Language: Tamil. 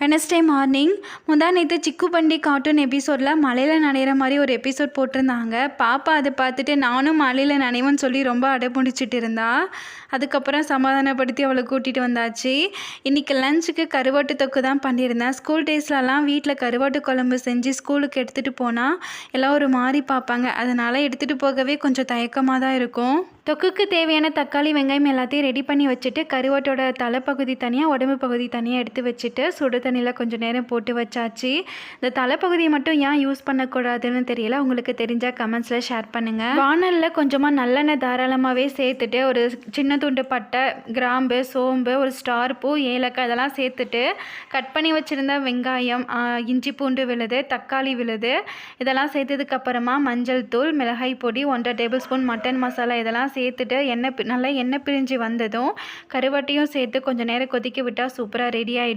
வெனஸ்டே மார்னிங் முந்தா நேற்று சிக்கு பண்டி கார்ட்டூன் எபிசோடில் மழையில் நனைகிற மாதிரி ஒரு எபிசோட் போட்டிருந்தாங்க. பாப்பா அதை பார்த்துட்டு நானும் மழையில் நனைவேன்னு சொல்லி ரொம்ப அடம்பிடிச்சிட்டு இருந்தா. அதுக்கப்புறம் சமாதானப்படுத்தி அவளை கூட்டிகிட்டு வந்தாச்சு. இன்றைக்கி லஞ்சுக்கு கருவாட்டு தொக்கு தான் பண்ணியிருந்தேன். ஸ்கூல் டேஸ்லலாம் வீட்டில் கருவாட்டு குழம்பு செஞ்சு ஸ்கூலுக்கு எடுத்துகிட்டு போனால் எல்லாம் ஒரு மாதிரி பார்ப்பாங்க. அதனால் எடுத்துகிட்டு போகவே கொஞ்சம் தயக்கமாக தான் இருக்கும். தொக்குக்கு தேவையான தக்காளி வெங்காயம் எல்லாத்தையும் ரெடி பண்ணி வச்சுட்டு கருவாட்டோட தலைப்பகுதி தனியாக உடம்பு பகுதி தனியாக எடுத்து வச்சுட்டு சுடு தண்ணியில் கொஞ்சம் நேரம் போட்டு வச்சாச்சு. இந்த தலைப்பகுதியை மட்டும் ஏன் யூஸ் பண்ணக்கூடாதுன்னு தெரியல. உங்களுக்கு தெரிஞ்சால் கமெண்ட்ஸில் ஷேர் பண்ணுங்கள். வானலில் கொஞ்சமாக நல்லெண்ணெய் தாராளமாகவே சேர்த்துட்டு ஒரு சின்ன துண்டு பட்டை, கிராம்பு, சோம்பு, ஒரு ஸ்டார் பூ, ஏலக்காய் இதெல்லாம் சேர்த்துட்டு கட் பண்ணி வச்சுருந்த வெங்காயம், இஞ்சி பூண்டு விழுது, தக்காளி விழுது இதெல்லாம் சேர்த்ததுக்கப்புறமா மஞ்சள் தூள், மிளகாய் பொடி, 1.5 டேபிள் ஸ்பூன் மட்டன் மசாலா இதெல்லாம் சேர்த்துட்டு நல்லா எண்ணெய் பிரிஞ்சு வந்ததும் கருவாட்டையும் சேர்த்து கொஞ்சம் நேரம் கொதிக்க விட்டால் சூப்பராக ரெடி ஆகிடும்.